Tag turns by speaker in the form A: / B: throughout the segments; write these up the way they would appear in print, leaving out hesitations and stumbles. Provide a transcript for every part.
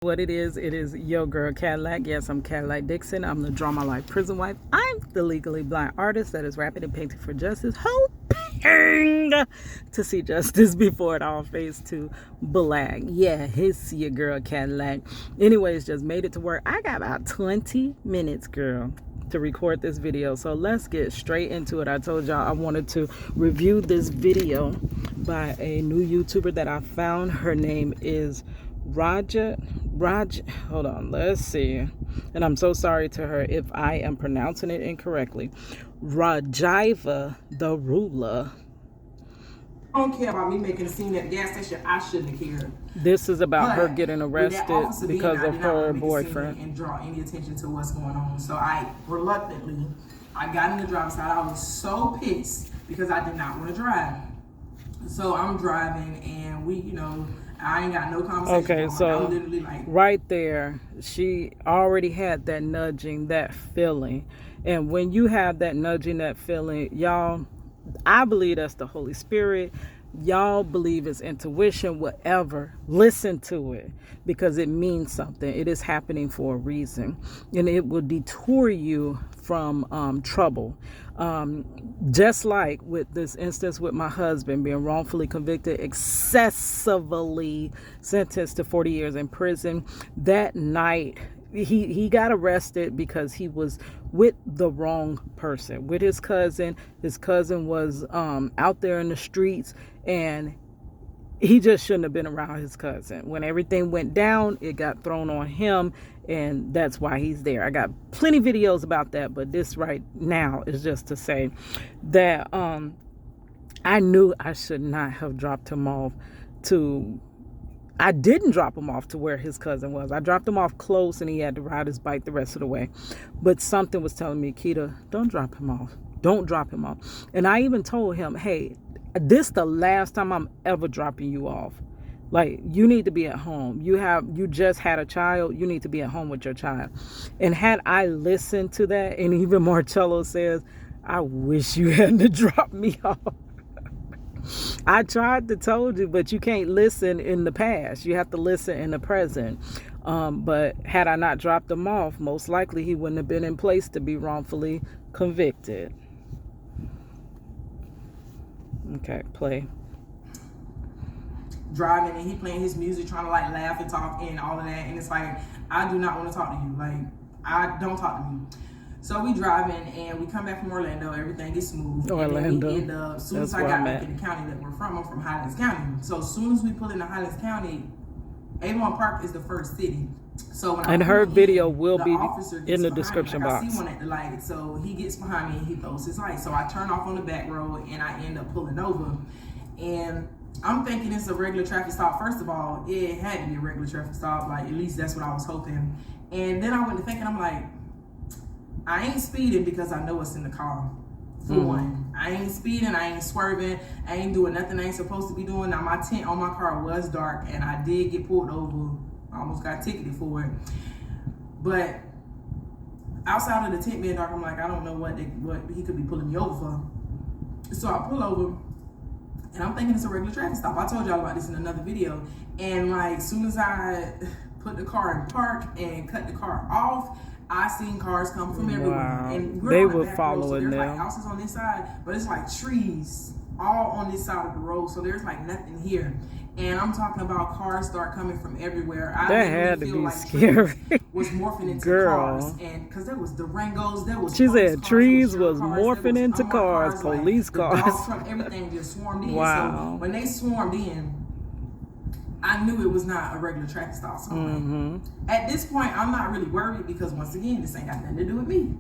A: What it is your girl Cadillac. Yes, I'm Cadillac Dixon. I'm the Draw My Life prison wife. I'm the legally blind artist that is rapping and painting for justice, hoping to see justice before it all fades to black. Yeah, it's your girl Cadillac. Anyways, just made it to work. I got about 20 minutes, girl, to record this video, so let's get straight into it. I told y'all I wanted to review this video by a new YouTuber that I found. Her name is hold on, let's see, and I'm so sorry to her if I am pronouncing it incorrectly. Rajiva the Rulaa.
B: I don't care about me making a scene at the gas station. I shouldn't have cared.
A: This is about her getting arrested because of her boyfriend
B: and draw any attention to what's going on. So I reluctantly, I got in the driver's side. I was so pissed because I did not want to drive. So I'm driving, and I ain't got no conversation.
A: Okay, so I'm literally like, right there, she already had that nudging, that feeling. And when you have that nudging, that feeling, y'all, I believe that's the Holy Spirit. Y'all believe it's intuition, whatever. Listen to it, because it means something. It is happening for a reason, and it will detour you from trouble. Just like with this instance with my husband being wrongfully convicted, excessively sentenced to 40 years in prison. That night, he got arrested because he was with the wrong person, with his cousin. His cousin was out there in the streets, and he just shouldn't have been around his cousin. When everything went down, it got thrown on him, and that's why he's there. I got plenty of videos about that, but this right now is just to say that I knew I should not have dropped him off to... I didn't drop him off to where his cousin was. I dropped him off close, and he had to ride his bike the rest of the way. But something was telling me, Keita, don't drop him off. Don't drop him off. And I even told him, hey, this the last time I'm ever dropping you off. Like, you need to be at home. You just had a child. You need to be at home with your child. And had I listened to that, and even Marcello says, I wish you hadn't dropped me off. I tried to tell you, but you can't listen in the past. You have to listen in the present. But had I not dropped him off, most likely he wouldn't have been in place to be wrongfully convicted. Okay, play.
B: Driving, and he playing his music, trying to like laugh and talk and all of that. And it's like, I do not want to talk to you. Like, I don't talk to me. So we driving, and we come back from Orlando. Everything is smooth.
A: Orlando.
B: And then as soon as I got back in the county that we're from, I'm from Highlands County. So as soon as we pull into Highlands County, Avon Park is the first city. So when
A: her video will be in the
B: description
A: description box.
B: I see one at the light, so he gets behind me and he throws his light. So I turn off on the back road, and I end up pulling over. And I'm thinking it's a regular traffic stop. First of all, it had to be a regular traffic stop. Like, at least that's what I was hoping. And then I went to thinking, I'm like, I ain't speeding because I know what's in the car. For one, I ain't speeding, I ain't swerving, I ain't doing nothing I ain't supposed to be doing. Now, my tint on my car was dark, and I did get pulled over. I almost got ticketed for it. But outside of the tent being dark, I'm like, I don't know what he could be pulling me over for. So I pull over, and I'm thinking it's a regular traffic stop. I told y'all about this in another video. And like, as soon as I put the car in park and cut the car off, I seen cars come from everywhere.
A: Wow.
B: And
A: they were following
B: them. So there's
A: them.
B: like houses on this side, but it's like trees all on this side of the road. So there's like nothing here. And I'm talking about cars start coming from everywhere.
A: That had to be like scary.
B: Was morphing into
A: Girl.
B: Cars, and because there was Durangos, there was.
A: She said
B: cars,
A: trees was
B: cars,
A: morphing into cars, police
B: like,
A: cars.
B: Truck, everything just swarmed in.
A: Wow.
B: So when they swarmed in, I knew it was not a regular traffic stop. So at this point, I'm not really worried, because once again, this ain't got nothing to do with me.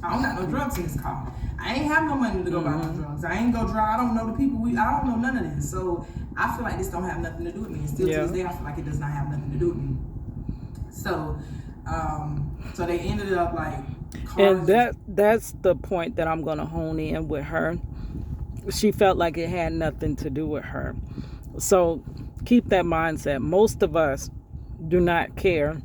B: I don't got no drugs in this car. I ain't have no money to go buy no drugs. I ain't go drive. I don't know the people. I don't know none of this. So I feel like this don't have nothing to do with me. And still to this day, I feel like it does not have nothing to do with me. So, so they ended up like.
A: And that's the point that I'm gonna hone in with her. She felt like it had nothing to do with her. So keep that mindset. Most of us do not care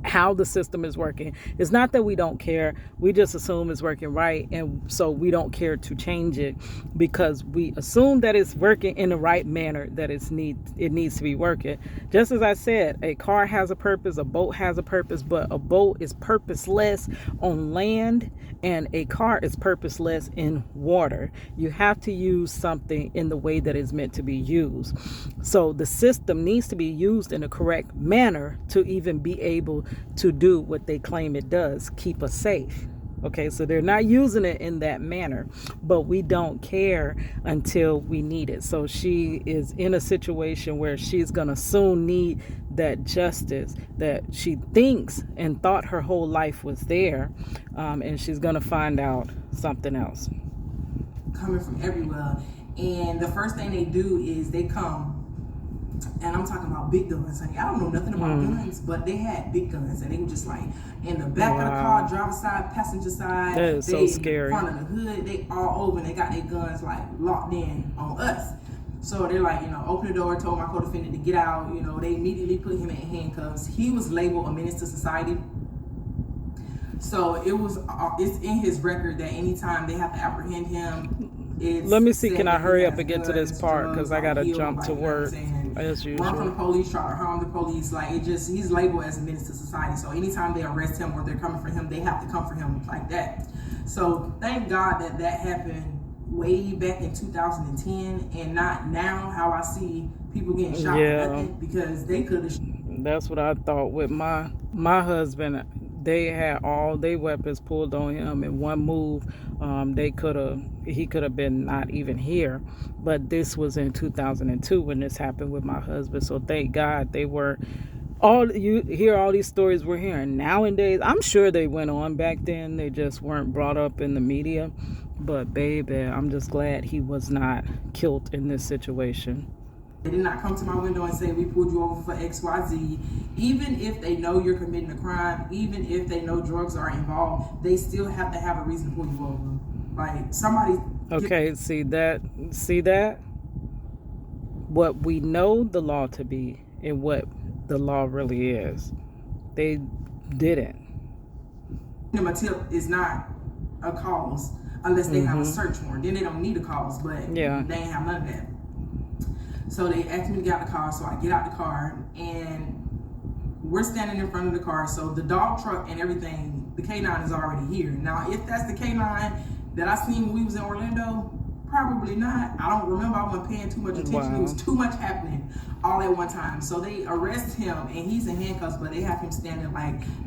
A: how the system is working. It's not that we don't care. We just assume it's working right. And so we don't care to change it because we assume that it's working in the right manner that it needs to be working. Just as I said, a car has a purpose, a boat has a purpose, but a boat is purposeless on land and a car is purposeless in water. You have to use something in the way that it's meant to be used. So the system needs to be used in a correct manner to even be able to do what they claim it does, keep us safe. Okay, so they're not using it in that manner, but we don't care until we need it. So she is in a situation where she's going to soon need that justice that she thinks and thought her whole life was there, and she's going to find out something else.
B: Coming from everywhere, and the first thing they do is they come. And I'm talking about big guns, honey. I don't know nothing about guns, but they had big guns, and they were just like in the back of the car, driver's side, passenger side.
A: That is so scary.
B: In front of the hood, they all over, and they got their guns like locked in on us. So they're like, open the door, told my co-defendant to get out. They immediately put him in handcuffs. He was labeled a menace to society. So it's in his record that anytime they have to apprehend him,
A: let me see, can I hurry up and get to this part because I gotta jump to work as usual.
B: Run from the police, try to harm the police, he's labeled as a menace to society. So anytime they arrest him or they're coming for him, they have to come for him like that. So thank God that happened way back in 2010 and not now how I see people getting shot for nothing, because they could have.
A: That's what I thought with my husband. They had all their weapons pulled on him in one move. He could have been not even here. But this was in 2002 when this happened with my husband. So thank God they were you hear all these stories we're hearing nowadays. I'm sure they went on back then. They just weren't brought up in the media. But baby, I'm just glad he was not killed in this situation.
B: They did not come to my window and say, we pulled you over for XYZ. Even if they know you're committing a crime, even if they know drugs are involved, they still have to have a reason to pull you over. Like somebody.
A: Okay, see that? What we know the law to be and what the law really is. They didn't.
B: A tip is not a cause unless they have a search warrant. Then they don't need a cause, but they ain't have none of that. So they asked me to get out the car, so I get out the car, and we're standing in front of the car. So the dog truck and everything, the K9 is already here. Now, if that's the K9 that I seen when we was in Orlando, probably not. I don't remember. I wasn't paying too much attention. Wow. It was too much happening all at one time. So they arrest him, and he's in handcuffs, but they have him standing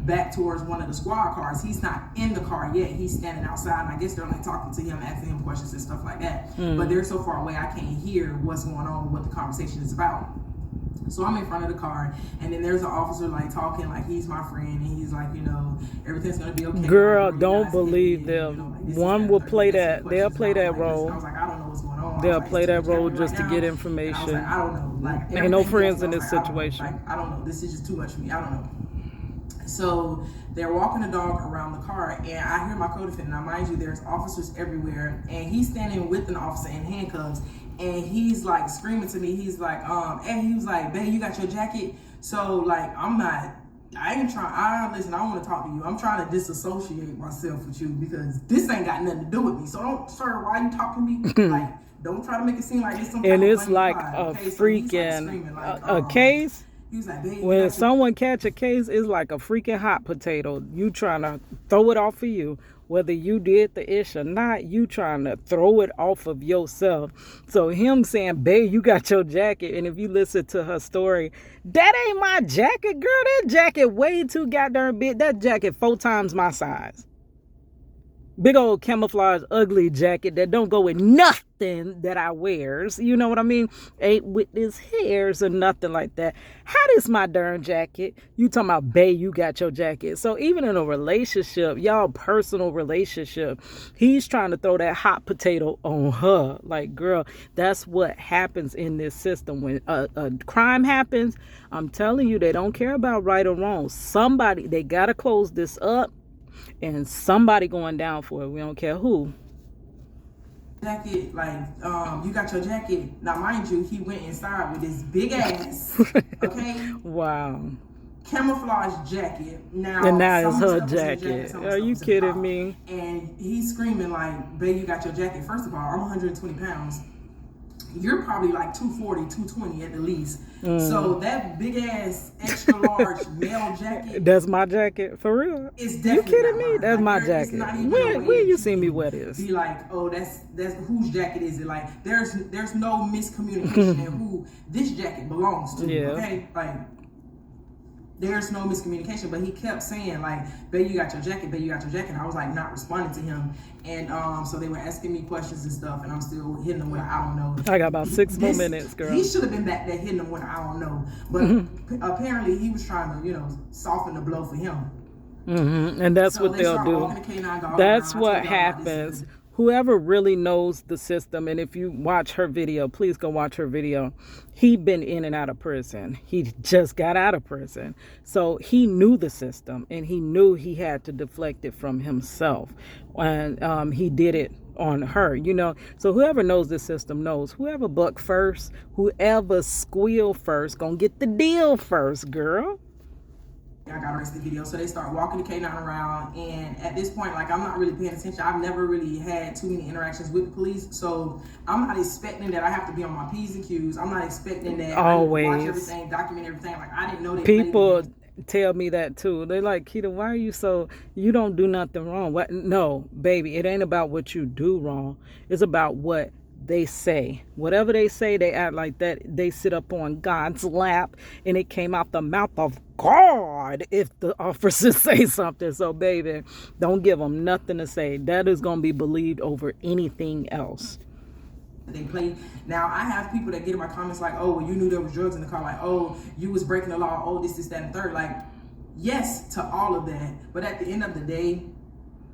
B: back towards one of the squad cars. He's not in the car yet. He's standing outside, and I guess they're talking to him, asking him questions and stuff like that. But they're so far away, I can't hear what's going on, what the conversation is about. So I'm in front of the car, and then there's an officer talking like he's my friend, and he's like, everything's gonna be okay.
A: Girl, don't believe them. One will play that. They'll play that role.
B: I was like, I don't know what's going on.
A: They'll play that role just to get information.
B: I don't know.
A: Ain't no friends in this situation.
B: I don't know. This is just too much for me. I don't know. So they're walking the dog around the car, and I hear my co-defendant. Now, mind you, there's officers everywhere, and he's standing with an officer in handcuffs, and he's screaming to me. He's like, and he was like, babe, you got your jacket? So listen, I want to talk to you. I'm trying to disassociate myself with you because this ain't got nothing to do with me. So don't, sir, why are you talking to me? Don't try to make it seem like this some kind
A: and
B: of
A: it's
B: funny
A: like
B: vibe.
A: a
B: Okay,
A: freaking
B: so
A: a case.
B: He was like, babe,
A: when someone catch a case, it's like a freaking hot potato. You trying to throw it off of you. Whether you did the ish or not, you trying to throw it off of yourself. So him saying, babe, you got your jacket. And if you listen to her story, that ain't my jacket, girl. That jacket way too goddamn big. That jacket 4 times my size. Big old camouflage ugly jacket that don't go with nothing that I wears. You know what I mean? Ain't with his hairs or nothing like that. How this my darn jacket? You talking about, babe, you got your jacket. So even in a relationship, y'all personal relationship, he's trying to throw that hot potato on her. Like, girl, that's what happens in this system. When a crime happens, I'm telling you, they don't care about right or wrong. They got to close this up. And somebody going down for it. We don't care who.
B: Jacket, you got your jacket. Now, mind you, he went inside with his big ass. Okay.
A: Wow.
B: camouflage jacket. Now,
A: And now it's
B: some of
A: her
B: the stuff was in the
A: jacket.
B: some of the
A: Are
B: stuff
A: you
B: was in the
A: kidding
B: car.
A: me?
B: And he's screaming like, babe, you got your jacket. First of all, I'm 120 pounds. You're probably like 240, 220 at the least. So that big ass extra large male jacket
A: That's my jacket for real.
B: is
A: You
B: definitely
A: kidding
B: not
A: me?
B: mine.
A: That's
B: Like,
A: my
B: it's
A: jacket.
B: not even a
A: Where
B: way
A: you
B: that
A: see me
B: can
A: wear this?
B: be like, oh, that's whose jacket is it? Like, there's no miscommunication in who this jacket belongs to.
A: Yeah.
B: Okay, like. There's no miscommunication, but he kept saying like, babe, you got your jacket, babe, you got your jacket. And I was like not responding to him. And so they were asking me questions and stuff, and I'm still hitting them with I don't know.
A: I got about 6 more minutes, girl.
B: He should have been back there hitting them with I don't know. But apparently he was trying to, soften the blow for him.
A: And that's
B: So
A: what
B: they
A: they'll
B: start
A: do.
B: walking the canine dog
A: That's
B: around. I
A: what
B: told y'all about this
A: happens.
B: is-
A: Whoever really knows the system, and if you watch her video, please go watch her video. He'd been in and out of prison. He just got out of prison. So he knew the system, and he knew he had to deflect it from himself. And he did it on her, So whoever knows the system knows. Whoever buck first, whoever squeal first, gonna get the deal first, girl.
B: I got arrested video. So they start walking the canine around, and at this point, like, I'm not really paying attention. I've never really had too many interactions with the police, so I'm not expecting that I have to be on my P's and Q's. I'm not expecting that
A: Always.
B: I need to watch everything, document everything. Like, I didn't know they
A: People
B: played
A: tell me that too. They're like, Keita, why are you don't do nothing wrong? What? No, baby, it ain't about what you do wrong. It's about what they say. Whatever they say, they act like that. They sit up on God's lap, and it came out the mouth of God if the officers say something. So, baby, don't give them nothing to say. That is going to be believed over anything else.
B: they play. Now, I have people that get in my comments like, oh, well, you knew there was drugs in the car. Like, oh, you was breaking the law. Oh, this, that, and third. Like, yes to all of that. But at the end of the day,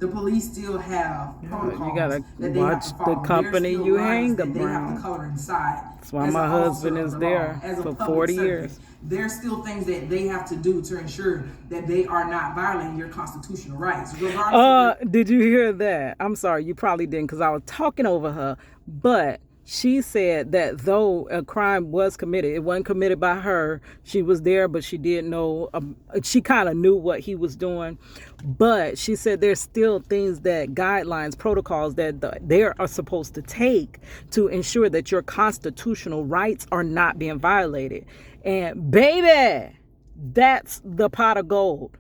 B: the police still have protocols.
A: You gotta
B: that they
A: watch
B: have to follow.
A: the company
B: There's still
A: you
B: lines
A: hang
B: that they have
A: around.
B: to color inside.
A: That's why
B: as
A: my
B: an
A: husband
B: officer
A: is
B: of the
A: there
B: law, as a
A: for
B: public
A: 40
B: servant.
A: years.
B: There's still things that they have to do to ensure that they are not violating your constitutional rights. Regardless of
A: Did you hear that? I'm sorry, you probably didn't, because I was talking over her. But she said that though a crime was committed, it wasn't committed by her. She was there, but she didn't know. She kind of knew what he was doing. But she said there's still things that guidelines, protocols that they are supposed to take to ensure that your constitutional rights are not being violated. And baby, that's the pot of gold.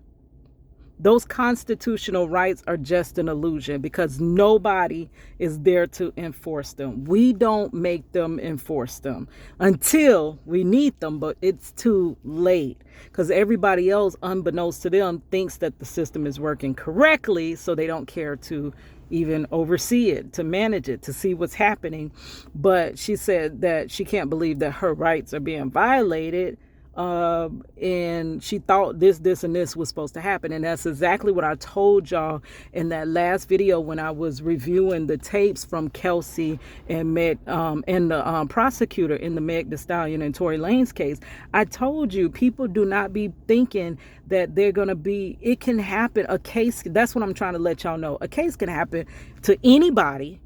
A: Those constitutional rights are just an illusion because nobody is there to enforce them. We don't make them enforce them until we need them, but it's too late because everybody else, unbeknownst to them, thinks that the system is working correctly, so they don't care to even oversee it, to manage it, to see what's happening. But she said that she can't believe that her rights are being violated. And she thought this and this was supposed to happen, and that's exactly what I told y'all in that last video when I was reviewing the tapes from Kelsey and Meg and the prosecutor in the Meg Thee Stallion and Tory Lanez case. I told you, people do not be thinking that they're gonna be. It can happen. A case. That's what I'm trying to let y'all know. A case can happen to anybody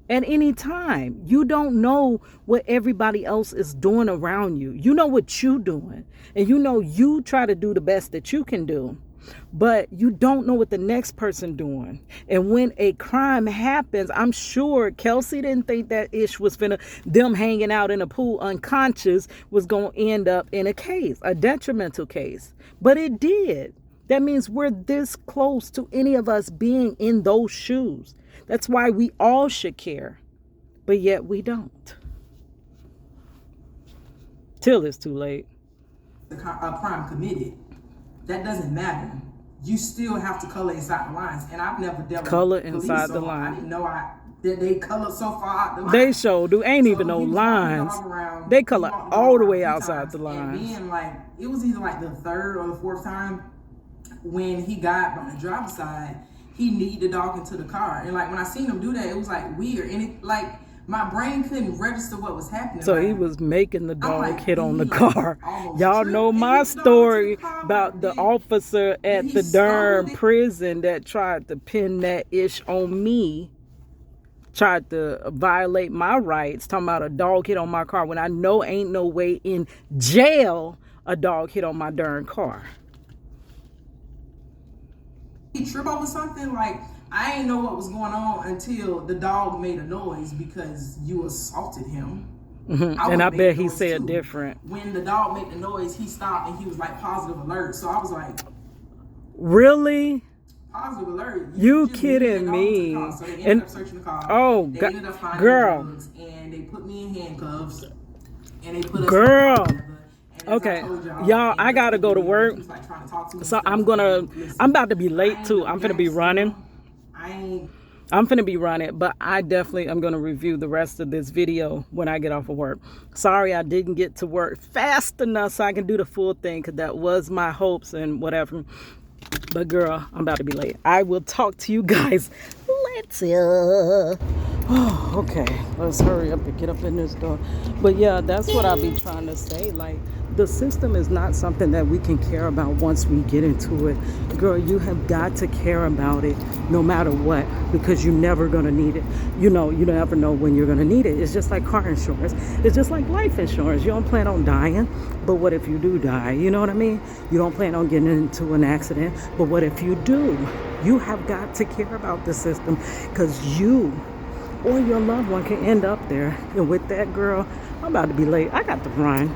A: at any time. You don't know what everybody else is doing around you. You know what you're doing. And you try to do the best that you can do. But you don't know what the next person doing. And when a crime happens, I'm sure Kelsey didn't think that ish was them hanging out in a pool unconscious was going to end up in a case, a detrimental case. But it did. That means we're this close to any of us being in those shoes. That's why we all should care, but yet we don't. Till it's too late.
B: a crime committed, that doesn't matter. You still have to color inside the lines, and I've never dealt
A: Color
B: with police,
A: inside
B: so
A: the line.
B: I didn't know that they color so far out the line.
A: They sure do. Ain't even
B: So
A: no
B: he was walking the
A: lines.
B: dog around,
A: They
B: he
A: color
B: walked the
A: all
B: dog
A: the
B: around
A: way
B: a few
A: outside
B: times,
A: the lines.
B: And then, like, it was either like the third or the fourth time when he got on the driver's side, he kneed the dog into the car. And like when I seen him do that, it was like weird. And it like my brain couldn't register what was happening.
A: So
B: like,
A: he was making the dog
B: like,
A: hit on the
B: he, like,
A: car.
B: almost
A: Y'all
B: tripped
A: know
B: and
A: my
B: hit the dog into
A: story
B: the car.
A: about the
B: Then-
A: officer
B: then
A: at
B: he
A: the darn
B: stumbled.
A: prison that tried to pin that ish on me. Tried to violate my rights, talking about a dog hit on my car when I know ain't no way in jail a dog hit on my darn car.
B: He trip over something, like, I ain't know what was going on until the dog made a noise because you assaulted him.
A: And I bet he said different.
B: When the dog made the noise, he stopped and he was like, positive alert. So I was like,
A: really?
B: Positive alert?
A: You kidding me?
B: So they ended up searching the car.
A: Oh,
B: they ended up finding
A: girl.
B: drugs, and they put me in handcuffs, and they put us
A: girl.
B: together.
A: Okay, y'all, I gotta go to work, so I'm about to be late too. I'm finna be running. I'm finna be running, but I definitely am gonna review the rest of this video when I get off of work. Sorry I didn't get to work fast enough so I can do the full thing, because that was my hopes and whatever. But girl, I'm about to be late. I will talk to you guys later. Oh, okay, let's hurry up and get up in this door. But yeah, that's what I be trying to say. Like, the system is not something that we can care about once we get into it. Girl, you have got to care about it no matter what, because you're never gonna need it. You know, you never know when you're gonna need it. It's just like car insurance. It's just like life insurance. You don't plan on dying, but what if you do die? You know what I mean? You don't plan on getting into an accident, but what if you do? You have got to care about the system, because you or your loved one can end up there. And with that, girl, I'm about to be late. I got to run.